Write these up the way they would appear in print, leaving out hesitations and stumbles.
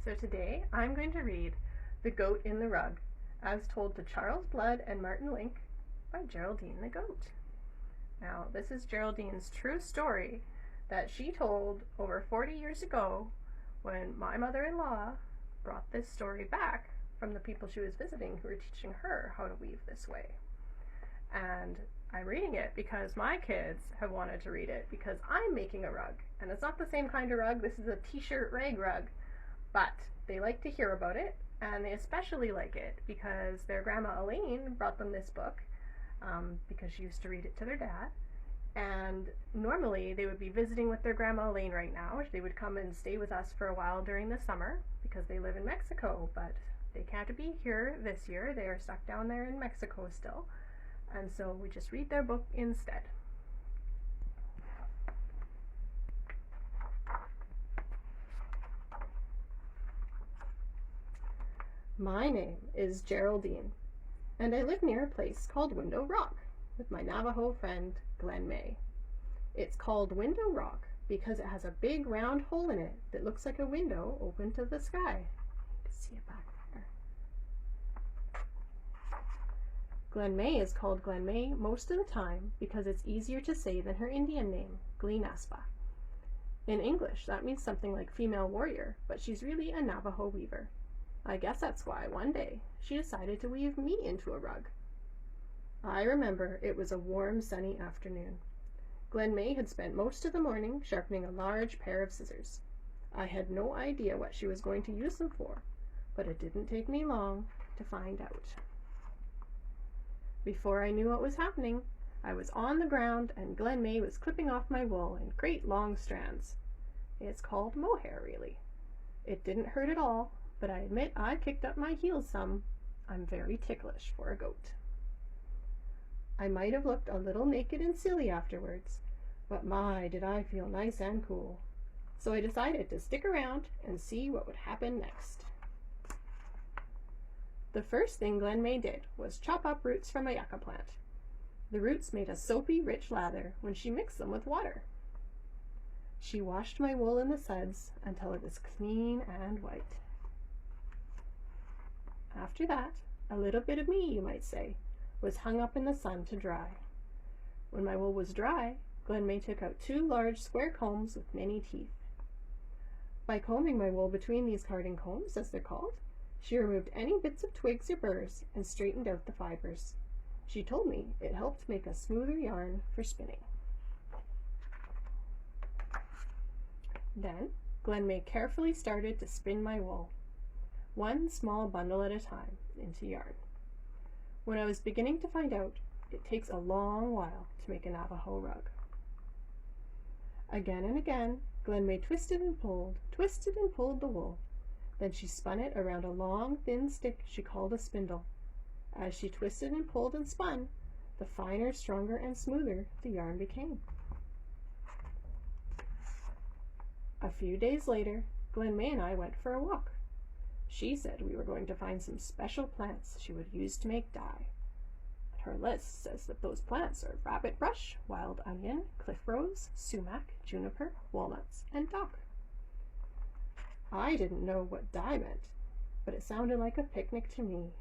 So today I'm going to read The Goat in the Rug, as told to Charles Blood and Martin Link by Geraldine the Goat. Now, this is Geraldine's true story that she told over 40 years ago when my mother-in-law brought this story back from the people she was visiting who were teaching her how to weave this way. And I'm reading it because my kids have wanted to read it because I'm making a rug. And it's not the same kind of rug. This is a t-shirt rag rug. But they like to hear about it, and they especially like it because their grandma Elaine brought them this book because she used to read it to their dad. And normally they would be visiting with their grandma Elaine right now. They would come and stay with us for a while during the summer because they live in Mexico, but they can't be here this year. They are stuck down there in Mexico still. And so we just read their book instead. My name is Geraldine, and I live near a place called Window Rock with my Navajo friend Glen May. It's called Window Rock because it has a big round hole in it that looks like a window open to the sky. You can see it back there. Glen May is called Glen May most of the time because it's easier to say than her Indian name, Glenaspa. In English, that means something like female warrior, but she's really a Navajo weaver. I guess that's why one day she decided to weave me into a rug. I remember it was a warm, sunny afternoon. Glen May had spent most of the morning sharpening a large pair of scissors. I had no idea what she was going to use them for, but it didn't take me long to find out. Before I knew what was happening, I was on the ground and Glen May was clipping off my wool in great long strands. It's called mohair, really. It didn't hurt at all, but I admit I kicked up my heels some. I'm very ticklish for a goat. I might have looked a little naked and silly afterwards, but my, did I feel nice and cool. So I decided to stick around and see what would happen next. The first thing Glen May did was chop up roots from a yucca plant. The roots made a soapy, rich lather when she mixed them with water. She washed my wool in the suds until it was clean and white. After that, a little bit of me, you might say, was hung up in the sun to dry. When my wool was dry, Glen May took out 2 large square combs with many teeth. By combing my wool between these carding combs, as they're called, she removed any bits of twigs or burrs and straightened out the fibers. She told me it helped make a smoother yarn for spinning. Then, Glen May carefully started to spin my wool, one small bundle at a time, into yarn. When I was beginning to find out, it takes a long while to make a Navajo rug. Again and again, Glen May twisted and pulled the wool. Then she spun it around a long, thin stick she called a spindle. As she twisted and pulled and spun, the finer, stronger, and smoother the yarn became. A few days later, Glen May and I went for a walk. She said we were going to find some special plants she would use to make dye. Her list says that those plants are rabbit brush, wild onion, cliff rose, sumac, juniper, walnuts, and dock. I didn't know what dye meant, but it sounded like a picnic to me.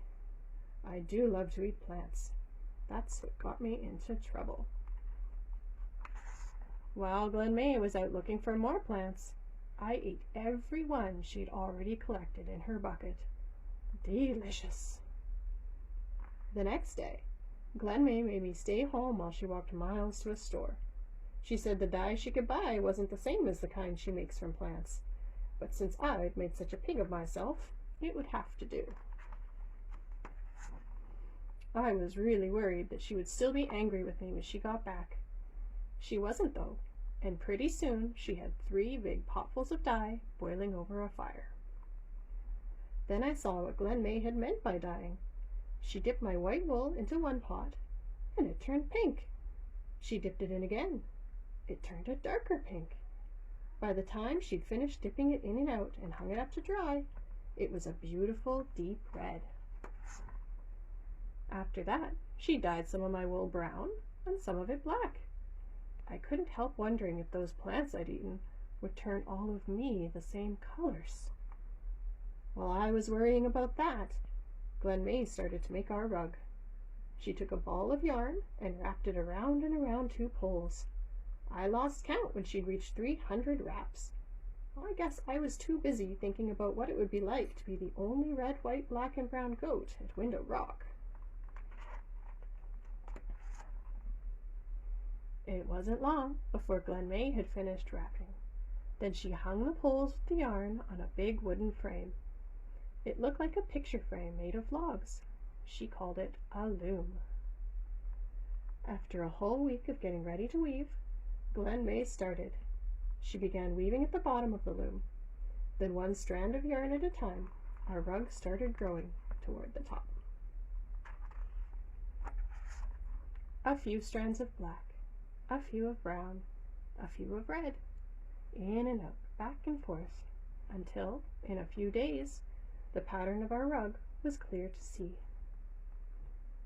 I do love to eat plants. That's what got me into trouble. While Glen May was out looking for more plants, I ate every one she'd already collected in her bucket. Delicious. The next day, Glen May made me stay home while she walked miles to a store. She said the dye she could buy wasn't the same as the kind she makes from plants, but since I'd made such a pig of myself, it would have to do. I was really worried that she would still be angry with me when she got back. She wasn't, though, and pretty soon she had 3 big potfuls of dye boiling over a fire. Then I saw what Glen May had meant by dyeing. She dipped my white wool into one pot, and it turned pink. She dipped it in again. It turned a darker pink. By the time she'd finished dipping it in and out and hung it up to dry, it was a beautiful deep red. After that, she dyed some of my wool brown and some of it black. I couldn't help wondering if those plants I'd eaten would turn all of me the same colors. While I was worrying about that, Glen May started to make our rug. She took a ball of yarn and wrapped it around and around 2 poles. I lost count when she'd reached 300 wraps. I guess I was too busy thinking about what it would be like to be the only red, white, black, and brown goat at Window Rock. It wasn't long before Glen May had finished wrapping. Then she hung the poles with the yarn on a big wooden frame. It looked like a picture frame made of logs. She called it a loom. After a whole week of getting ready to weave, Glen May started. She began weaving at the bottom of the loom. Then, one strand of yarn at a time, our rug started growing toward the top. A few strands of black, a few of brown, a few of red, in and out, back and forth, until, in a few days, the pattern of our rug was clear to see.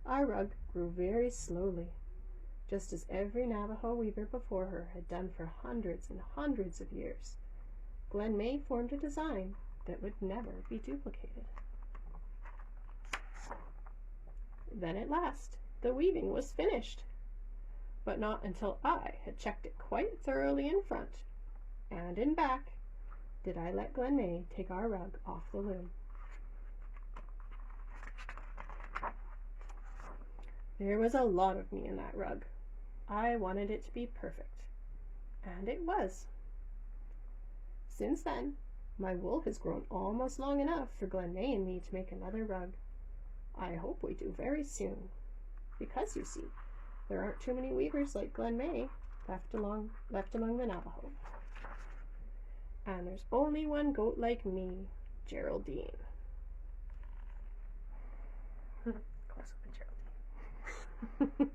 Our rug grew very slowly, just as every Navajo weaver before her had done for hundreds and hundreds of years. Glen May formed a design that would never be duplicated. Then at last, the weaving was finished, but not until I had checked it quite thoroughly in front and in back did I let Glen May take our rug off the loom. There was a lot of me in that rug. I wanted it to be perfect, and it was. Since then, my wool has grown almost long enough for Glen May and me to make another rug. I hope we do very soon, because, you see, there aren't too many weavers like Glen May left among the Navajo. And there's only one goat like me, Geraldine. Close up, Geraldine.